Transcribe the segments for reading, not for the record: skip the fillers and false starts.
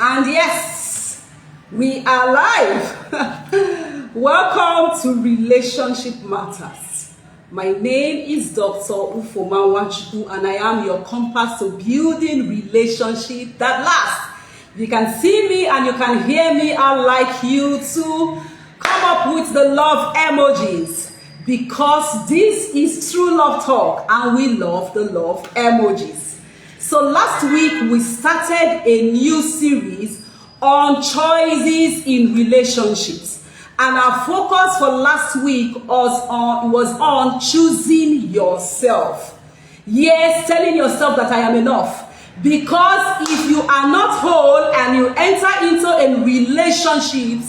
And yes, we are live. Welcome to Relationship Matters. My name is Dr. Ufoma Nwachukwu, and I am your compass to building relationship that lasts. You can see me and you can hear me. I'd like you to come up with the love emojis, because this is True Love Talk and we love the love emojis. So last week we started a new series on choices in relationships, and our focus for last week was on choosing yourself. Yes, telling yourself that I am enough. Because if you are not whole and you enter into a relationship,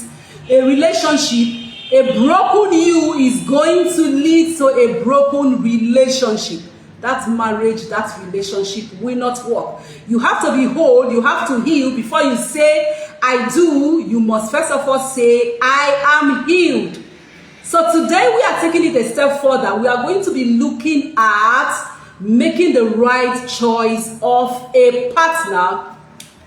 a broken you is going to lead to a broken relationship. That marriage, that relationship will not work. You have to be whole, you have to heal. Before you say, I do, you must first of all say, I am healed. So today we are taking it a step further. We are going to be looking at making the right choice of a partner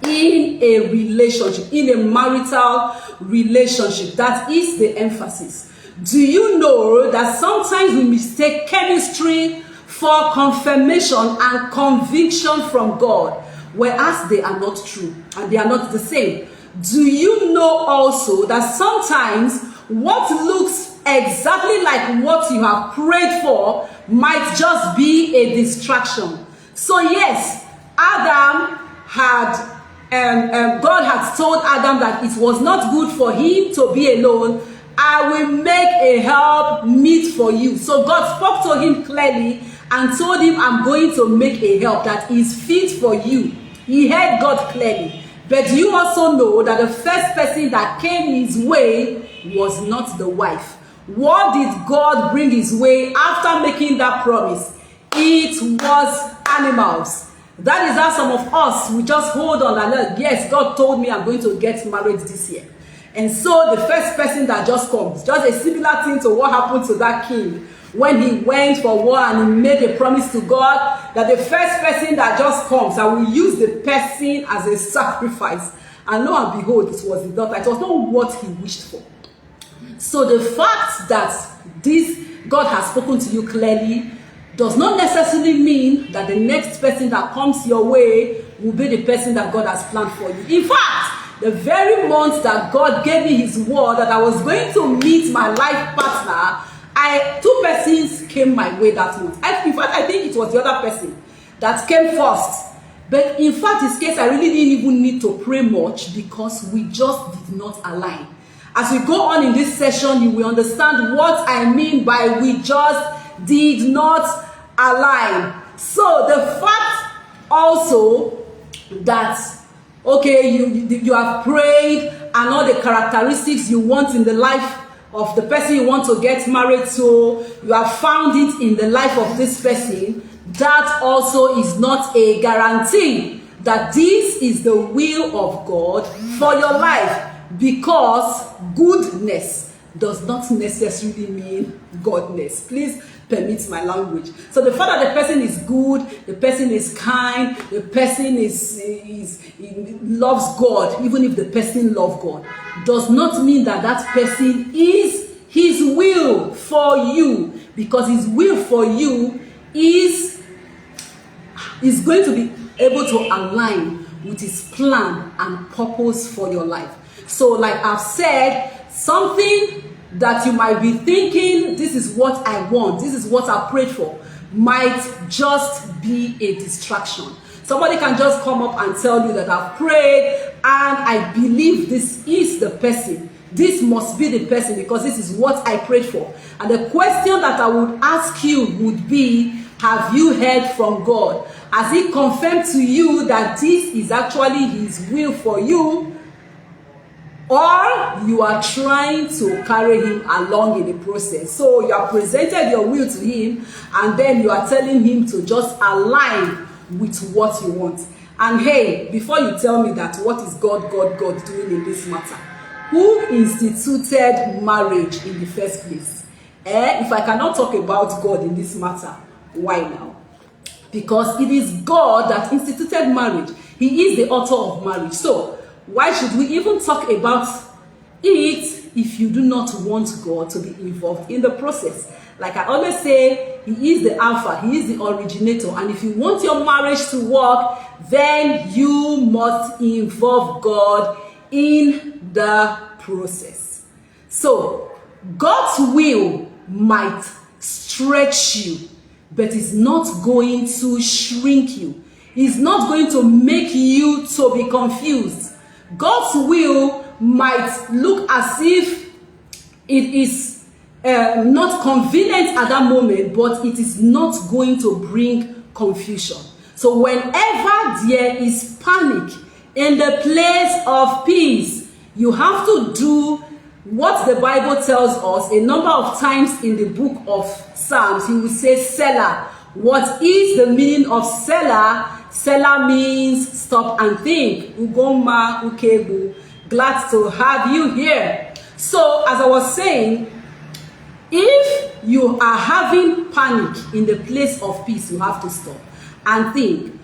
in a relationship, in a marital relationship. That is the emphasis. Do you know that sometimes we mistake chemistry for confirmation and conviction from God, whereas they are not true and they are not the same? Do you know also that sometimes what looks exactly like what you have prayed for might just be a distraction? So yes, Adam had God had told Adam that it was not good for him to be alone. I will make a help meet for you. So God spoke to him clearly and told him, I'm going to make a help that is fit for you. He heard God clearly. But you also know that the first person that came his way was not the wife. What did God bring his way after making that promise? It was animals. That is how some of us, we just hold on and yes, God told me I'm going to get married this year. And so the first person that just comes, just a similar thing to what happened to that king when he went for war and he made a promise to God that the first person that just comes, I will use the person as a sacrifice. And lo and behold, it was the daughter. It was not what he wished for. So the fact that this God has spoken to you clearly does not necessarily mean that the next person that comes your way will be the person that God has planned for you. In fact, the very month that God gave me his word that I was going to meet my life partner, two persons came my way that month. In fact, I think it was the other person that came first. But in fact, in this case, I really didn't even need to pray much because we just did not align. As we go on in this session, you will understand what I mean by we just did not align. So the fact also that, okay, you have prayed and all the characteristics you want in the life of the person you want to get married to, you have found it in the life of this person, that also is not a guarantee that this is the will of God for your life, because goodness does not necessarily mean godness. Please permit my language. So the fact that the person is good, the person is kind, the person loves God, even if the person loves God, does not mean that that person is his will for you, because his will for you is going to be able to align with his plan and purpose for your life. So like I've said, something that you might be thinking, this is what I want, this is what I prayed for, might just be a distraction. Somebody can just come up and tell you that I've prayed and I believe this is the person. This must be the person because this is what I prayed for. And the question that I would ask you would be, have you heard from God? Has he confirmed to you that this is actually his will for you? Or you are trying to carry him along in the process. So you have presented your will to him and then you are telling him to just align with what you want. And hey, before you tell me that, what is God doing in this matter? Who instituted marriage in the first place? If I cannot talk about God in this matter, why now? Because it is God that instituted marriage. He is the author of marriage. So why should we even talk about it if you do not want God to be involved in the process? Like I always say, he is the Alpha, he is the originator, and if you want your marriage to work, then you must involve God in the process. So God's will might stretch you, but it's not going to shrink you. It's not going to make you to be confused. God's will might look as if it is not convenient at that moment, but it is not going to bring confusion. So whenever there is panic in the place of peace, you have to do what the Bible tells us a number of times in the book of Psalms. He will say Selah. What is the meaning of Selah? Selah means stop and think. Ugoma ukebu. Glad to have you here. So as I was saying, if you are having panic in the place of peace, you have to stop and think.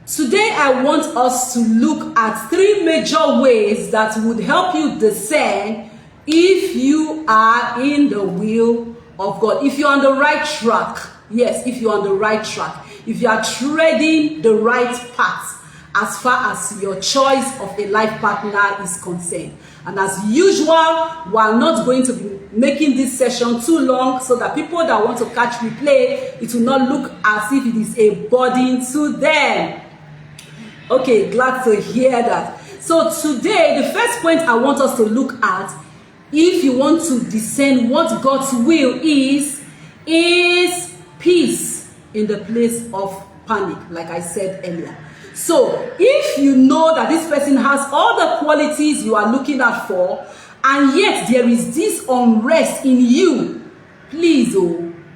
Today I want us to look at 3 major ways that would help you discern if you are in the will of God, if you're on the right track. Yes, if you're on the right track, if you are treading the right path as far as your choice of a life partner is concerned. And as usual, we are not going to be making this session too long so that people that want to catch replay, it will not look as if it is a burden to them. Okay, glad to hear that. So today, the first point I want us to look at, if you want to discern what God's will is peace in the place of panic, like I said earlier. So if you know that this person has all the qualities you are looking out for, and yet there is this unrest in you, please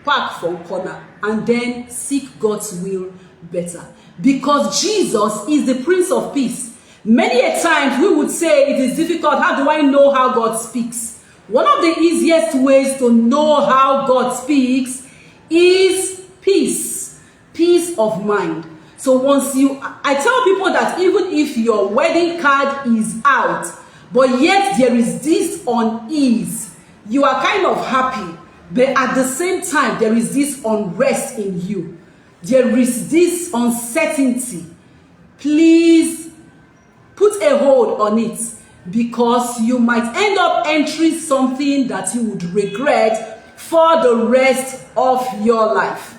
park from corner and then seek God's will better. Because Jesus is the Prince of Peace. Many a times we would say it is difficult. How do I know how God speaks? One of the easiest ways to know how God speaks is peace. Peace of mind. So I tell people that even if your wedding card is out, but yet there is this unease, you are kind of happy, but at the same time, there is this unrest in you. There is this uncertainty. Please put a hold on it, because you might end up entering something that you would regret for the rest of your life.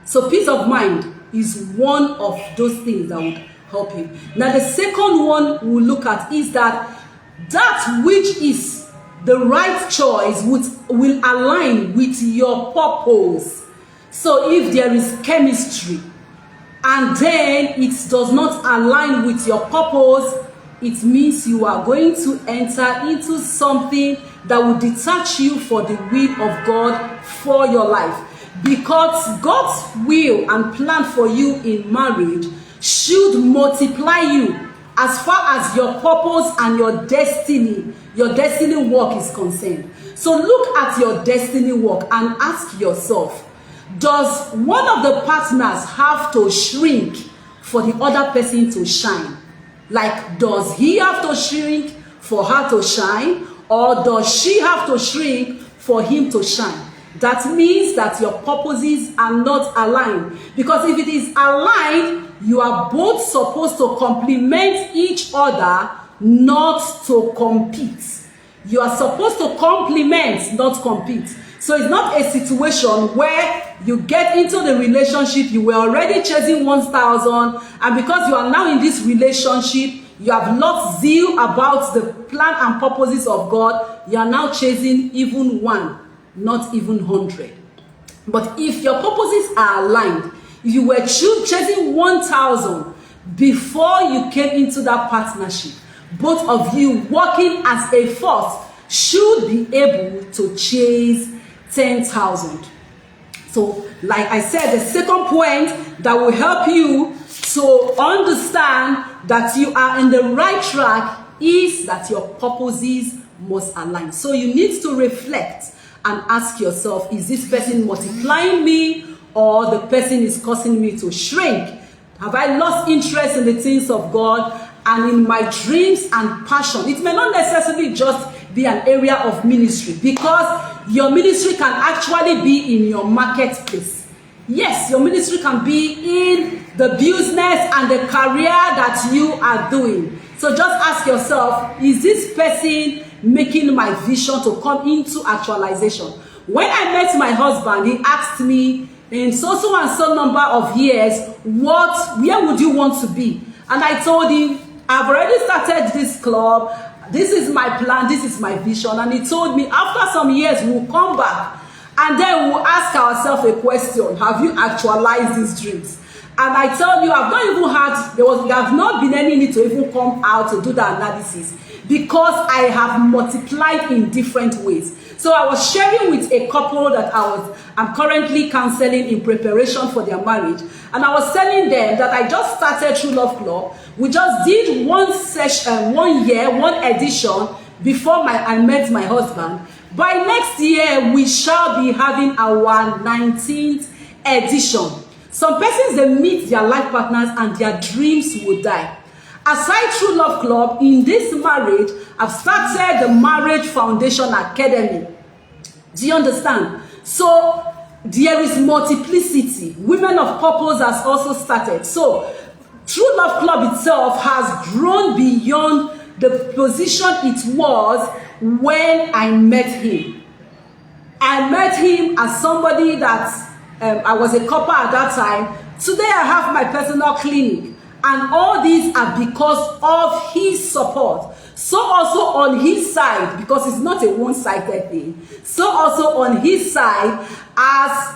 So peace of mind is one of those things that would help you. Now the second one we'll look at is that which is the right choice will align with your purpose. So if there is chemistry and then it does not align with your purpose, it means you are going to enter into something that will detach you for the will of God for your life. Because God's will and plan for you in marriage should multiply you as far as your purpose and your destiny work is concerned. So look at your destiny work and ask yourself, does one of the partners have to shrink for the other person to shine? Like, does he have to shrink for her to shine, or does she have to shrink for him to shine? That means that your purposes are not aligned. Because if it is aligned, you are both supposed to complement each other, not to compete. You are supposed to complement, not compete. So it's not a situation where you get into the relationship, you were already chasing 1,000, and because you are now in this relationship, you have lost zeal about the plan and purposes of God, you are now chasing even 1, not even 100. But if your purposes are aligned, if you were chasing 1,000 before you came into that partnership, both of you working as a force should be able to chase 10,000. So, like I said, the second point that will help you to understand that you are in the right track is that your purposes must align. So you need to reflect and ask yourself, is this person multiplying me, or the person is causing me to shrink? Have I lost interest in the things of God? and in my dreams and passion. It may not necessarily just be an area of ministry, because your ministry can actually be in your marketplace. Yes, your ministry can be in the business and the career that you are doing. So just ask yourself, is this person making my vision to come into actualization? When I met my husband, he asked me, in so and so number of years, where would you want to be? And I told him, I've already started this club. This is my plan. This is my vision. And he told me, after some years, we'll come back and then we'll ask ourselves a question. Have you actualized these dreams? And I tell you, I've not even had, there have not been any need to even come out to do the analysis, because I have multiplied in different ways. So I was sharing with a couple that I'm currently counseling in preparation for their marriage. And I was telling them that I just started True Love Club. We just did one session, 1 year, one edition before I met my husband. By next year, we shall be having our 19th edition. Some persons, they meet their life partners and their dreams will die. Aside True Love Club, in this marriage, I've started the Marriage Foundation Academy. Do you understand? So there is multiplicity. Women of Purpose has also started. So True Love Club itself has grown beyond the position it was when I met him. I met him as somebody that I was a couple at that time. Today I have my personal clinic. And all these are because of his support. So also on his side, because it's not a one-sided thing. So also on his side, as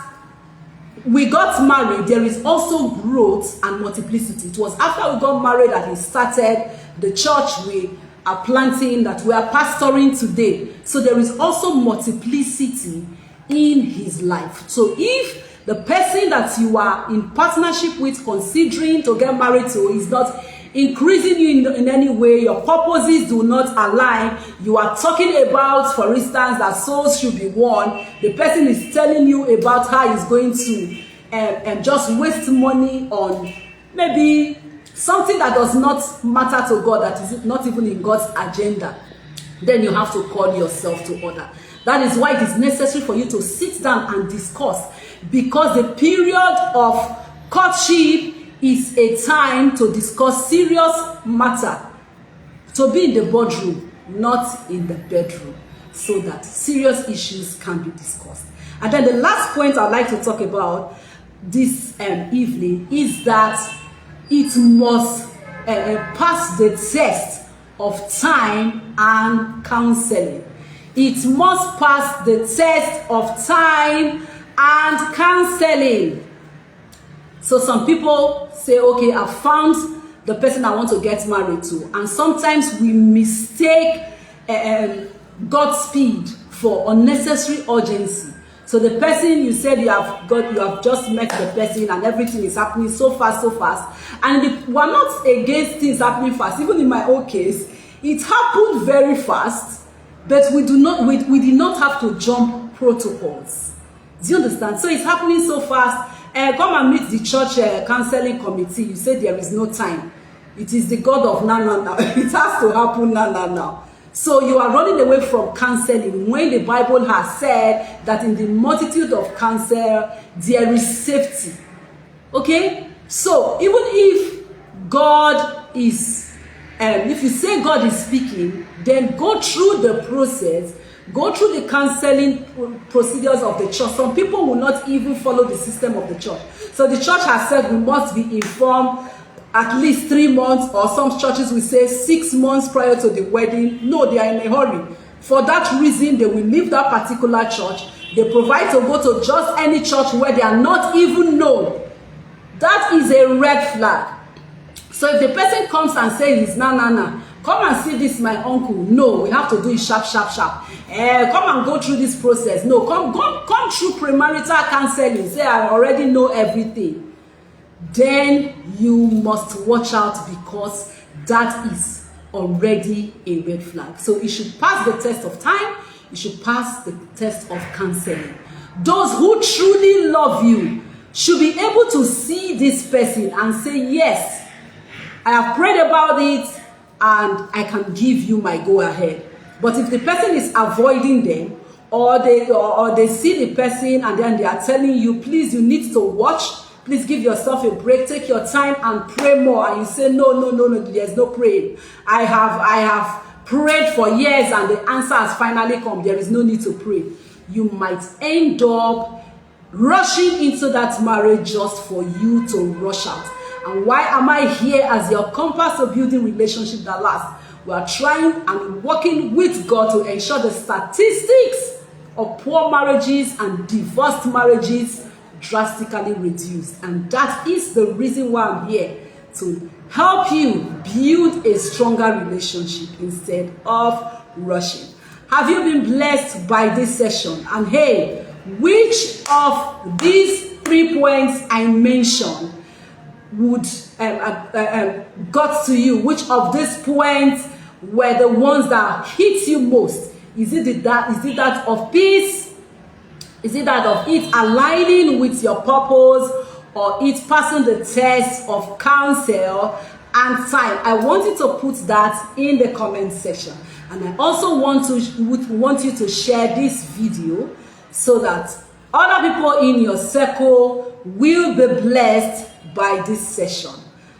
we got married, there is also growth and multiplicity. It was after we got married that he started the church we are planting, that we are pastoring today. So there is also multiplicity in his life. So if the person that you are in partnership with, considering to get married to, is not increasing you in any way, your purposes do not align, you are talking about, for instance, that souls should be won, the person is telling you about how he's going to just waste money on maybe something that does not matter to God, that is not even in God's agenda, then you have to call yourself to order. That is why it is necessary for you to sit down and discuss, because the period of courtship is a time to discuss serious matter, to be in the boardroom, not in the bedroom, so that serious issues can be discussed. And then the last point I'd like to talk about this evening is that it must pass the test of time and counseling. It must pass the test of time and counseling. So some people say, okay, I found the person I want to get married to. And sometimes we mistake God's speed for unnecessary urgency. So the person you said you have just met the person and everything is happening so fast. And we're not against things happening fast. Even in my own case, it happened very fast, but we did not have to jump protocols. Do you understand? So it's happening so fast. Come and meet the church counseling committee. You say there is no time. It is the God of now. It has to happen now. So you are running away from counseling when the Bible has said that in the multitude of counsel there is safety. Okay? So even if God is, if you say God is speaking, then go through the process. Go through the counseling procedures of the church. Some people will not even follow the system of the church. So the church has said we must be informed at least 3 months, or some churches will say 6 months prior to the wedding. No, they are in a hurry. For that reason, they will leave that particular church. They provide to go to just any church where they are not even known. That is a red flag. So if the person comes and says, nah, come and see this, my uncle. No, we have to do it sharp. Come and go through this process. No, come through premarital counseling. Say, I already know everything. Then you must watch out, because that is already a red flag. So it should pass the test of time. It should pass the test of counseling. Those who truly love you should be able to see this person and say, yes, I have prayed about it. and I can give you my go ahead. But if the person is avoiding them, or they see the person and then they are telling you, please, you need to watch, please give yourself a break, take your time and pray more, and you say, no, there's no praying. I have prayed for years and the answer has finally come. There is no need to pray. You might end up rushing into that marriage just for you to rush out. And why am I here as your compass of building relationship that lasts? We are trying and working with God to ensure the statistics of poor marriages and divorced marriages drastically reduced. And that is the reason why I'm here, to help you build a stronger relationship instead of rushing. Have you been blessed by this session? And hey, which of these 3 points I mentioned would got to you? Which of these points were the ones that hit you most? Is it that of peace? Is it that of it aligning with your purpose, or it passing the test of counsel and time? I want you to put that in the comment section. And I also want you to share this video so that other people in your circle will be blessed by this session.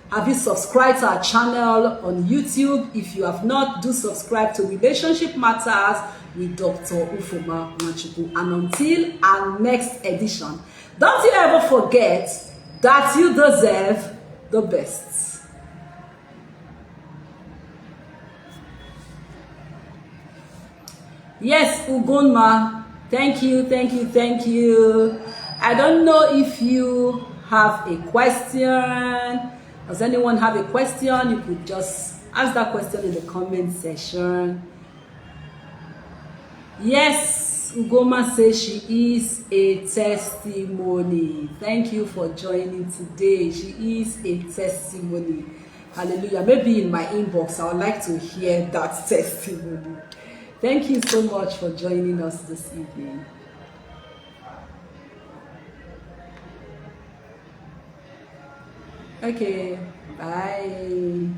Have you subscribed to our channel on YouTube? If you have not, do subscribe to Relationship Matters with Dr. Ufoma Nwachukwu. And until our next edition, don't you ever forget that you deserve the best. Yes, Ugonma, thank you. I don't know if you have a question. Does anyone have a question? You could just ask that question in the comment section. Yes, Ugoma says she is a testimony. Thank you for joining today. She is a testimony. Hallelujah. Maybe in my inbox, I would like to hear that testimony. Thank you so much for joining us this evening. Okay, bye.